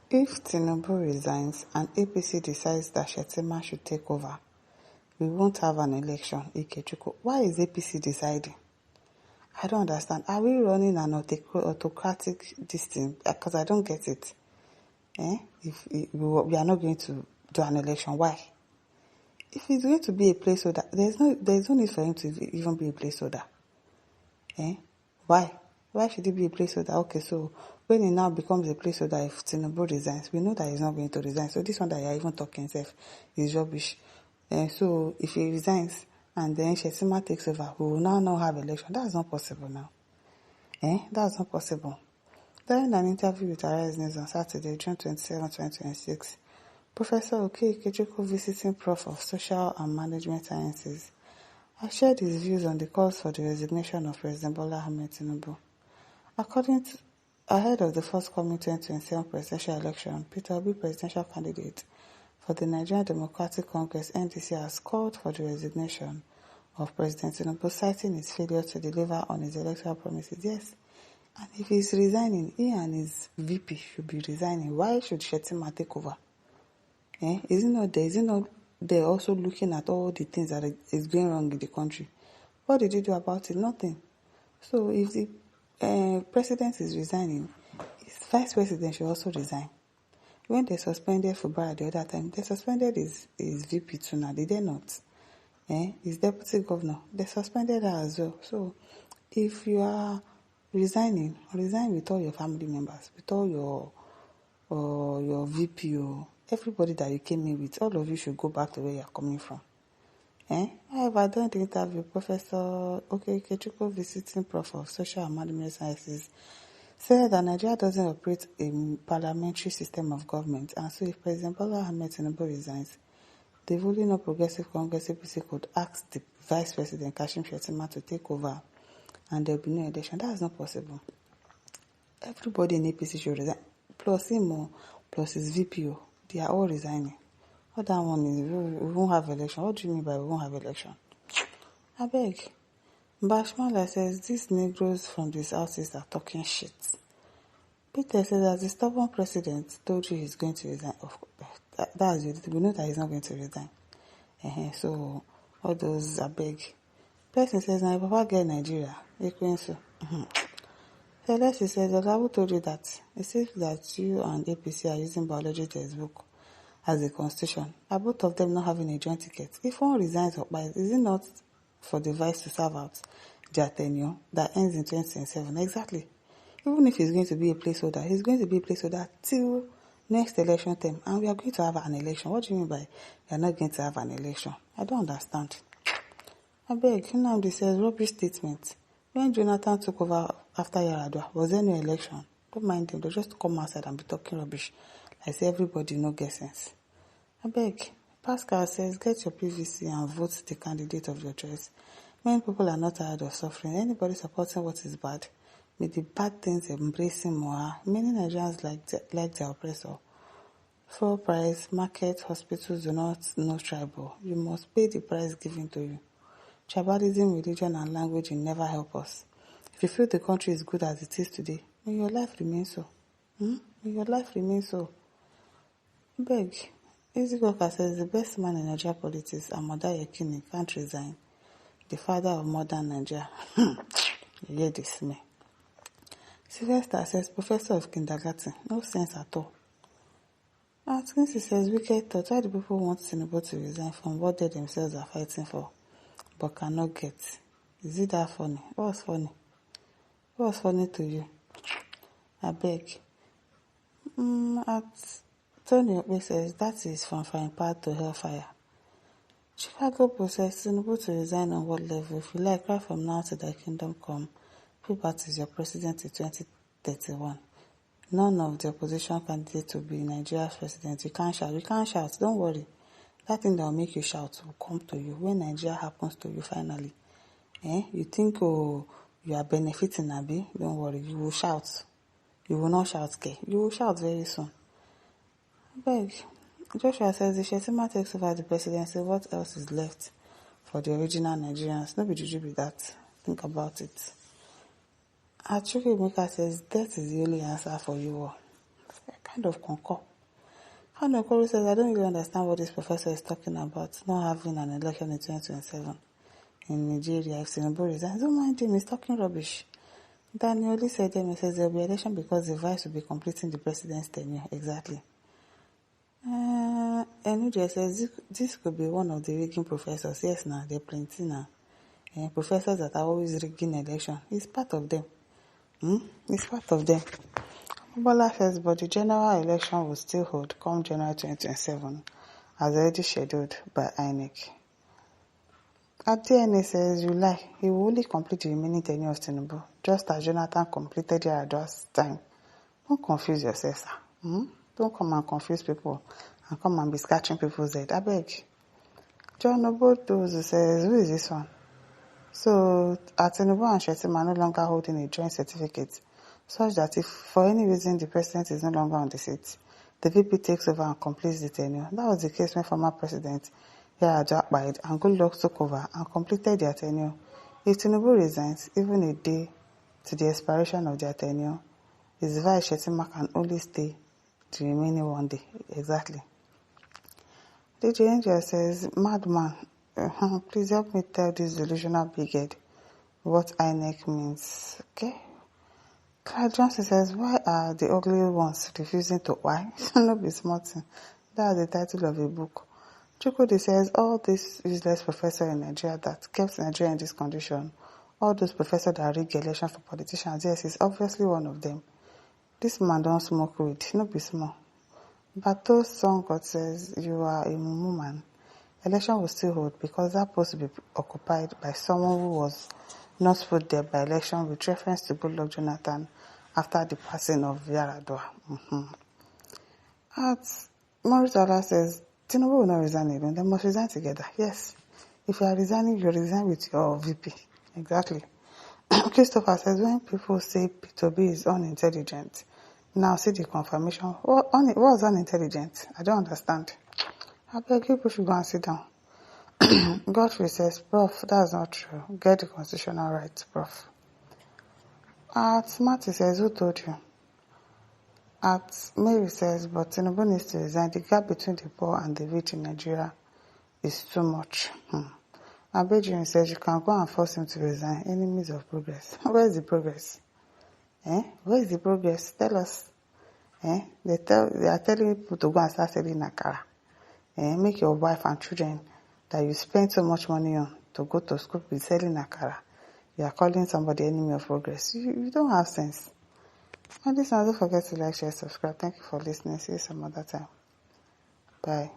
If Tinubu resigns and APC decides that Shettima should take over, we won't have an election. Ikechukwu. Why is APC deciding? I don't understand. Are we running an autocratic this thing? Because I don't get it. If we are not going to do an election, why? If it's going to be a placeholder, there's no need for him to even be a placeholder. Why? Why should it be a placeholder? Okay, so when he now becomes a placeholder, if Tinubu resigns, we know that he's not going to resign. So this one that you're even talking himself is rubbish. So if he resigns and then Shettima takes over, we will now not have election. That's not possible now. That's not possible. During an interview with Resigns on Saturday, June 27, 2026, Professor Ikechukwu, visiting Prof of Social and Management Sciences, has shared his views on the calls for the resignation of President Bola Ahmed Tinubu. Ahead of the forthcoming 2027 presidential election, Peter Obi, presidential candidate for the Nigerian Democratic Congress (NDC), has called for the resignation of President Tinubu, citing his failure to deliver on his electoral promises. Yes, and if he's resigning, he and his VP should be resigning. Why should Shettima take over? Is it not there also looking at all the things that is going wrong in the country? What did he do about it? Nothing. So if the president is resigning, his vice president should also resign. When they suspended Fubara the other time, they suspended his VP too now, did they not? His deputy governor, they suspended her as well. So if you are resigning, resign with all your family members, with all your VP, or everybody that you came in with. All of you should go back to where you're coming from. However, during the interview, Professor Ikechukwu, visiting Prof of Social and Management Sciences, said that Nigeria doesn't operate a parliamentary system of government, and so if President Bola Ahmed Tinubu resigns, the ruling of Progressive Congress APC could ask the Vice President Kashim Shettima to take over, and there will be no election. That is not possible. Everybody in APC should resign, plus him, plus his VP, they are all resigning. What that one is, we won't have election. What do you mean by we won't have election? I beg. Bashmala says, these Negroes from the Southeast are talking shit. Peter says, as the stubborn president told you he's going to resign, of course, that's it. We know that he's not going to resign. So, all those, I beg. Person says, now, Papa get Nigeria. So. Celeste says, Olabu told you that. It seems that you and APC are using biology textbook as a constitution. Are both of them not having a joint ticket? If one resigns or buys, is it not for the vice to serve out their tenure that ends in 2027? Exactly. Even if he's going to be a placeholder, he's going to be a placeholder till next election term, and we are going to have an election. What do you mean by we are not going to have an election? I don't understand. I beg. Nnamdi says, rubbish statement. When Jonathan took over after Yaradua, was there no election? Don't mind them. They'll just come outside and be talking rubbish. I say everybody no get sense. I beg. Pascal says, get your PVC and vote the candidate of your choice. When people are not tired of suffering, anybody supporting what is bad, may the bad things embracing more. Many Nigerians like their oppressor. Fuel price, market, hospitals do not know tribal. You must pay the price given to you. Tribalism, religion, and language will never help us. If you feel the country is good as it is today, may your life remain so. May your life remain so. Beg. Easy Walker says the best man in Nigeria politics, Amada Yekini, can't resign. The father of modern Nigeria. You hear this, me. Sylvester says, Professor of Kindergarten, no sense at all. Atkinson says, wicked thought, why do people want Tinubu to resign from what they themselves are fighting for, but cannot get? Is it that funny? What's funny? What's funny to you? I beg. Tony Okpe says, that is from frying pan to hellfire. Chicago possess Tinubu to resign on what level? If you like, right from now to thy kingdom come. Pibart is your president in 2031. None of the opposition candidates will be Nigeria's president. You can't shout. Don't worry. That thing that will make you shout will come to you when Nigeria happens to you finally. You think, you are benefiting, Abi? Don't worry. You will shout. You will not shout, K. You will shout very soon. Beg. Joshua says, the Shettima takes over the presidency. What else is left for the original Nigerians? No be juju be that. Think about it. Achukwuemeka says, death is the only answer for you all. kind of concur. Okoro says, I don't really understand what this professor is talking about, not having an election in 2027 in Nigeria if Tinubu resigns. Don't mind him, he's talking rubbish. Daniel said, says there will be election because the vice will be completing the president's tenure. Exactly. Enudia says, this could be one of the rigging professors. Yes, now, there are plenty now. Professors that are always rigging election. It's part of them. It's part of them. Bola says, but the general election will still hold come January 2027, as already scheduled by INEC. Atiene says, you lie. He will only complete the remaining tenure of Tinubu, just as Jonathan completed Yar'Adua's time. Don't confuse yourself, sir. Don't come and confuse people and come and be scratching people's head. I beg. John Obodozu says, who is this one? So, Tinubu and Shettima are no longer holding a joint certificate, such that if for any reason the president is no longer on the seat, the VP takes over and completes the tenure. That was the case when former president Yar'Adua died and Goodluck took over and completed their tenure. If Tinubu resigns, even a day to the expiration of their tenure, his vice Shettima can only stay the remaining 1 day. Exactly. DJ Angel says, madman, please help me tell this delusional bighead what INEC means. Okay? Clyde Johnson says, why are the ugly ones refusing to why? No be smart. That's the title of a book. Chukwudi says, all these useless professors in Nigeria that kept Nigeria in this condition, all those professors that rig election for politicians, yes, he's obviously one of them. This man don't smoke weed, no be small. Bato Songkot says, you are a mumu man. Election will still hold because that post will be occupied by someone who was not put there by election with reference to Goodluck Jonathan after the passing of Yar'Adua. Maurice Ola says, Tinubu will not resign alone. They must resign together. Yes. If you are resigning, you resign with your VP. Exactly. Christopher says, when people say P2B is unintelligent, now see the confirmation. What was unintelligent? I don't understand. I beg people should go and sit down. Godfrey says, Prof, that's not true. Get the constitutional right, Prof. Smarty says, who told you? Mary says, but Tinubu needs to resign. The gap between the poor and the rich in Nigeria is too much. Abedrin says, you can go and force him to resign. Enemies of progress. Where is the progress? Where is the progress? Tell us. They are telling people to go and start selling akara. Make your wife and children that you spend so much money on to go to school be selling akara. You are calling somebody enemy of progress. You don't have sense. And this one, don't forget to like, share, subscribe. Thank you for listening. See you some other time. Bye.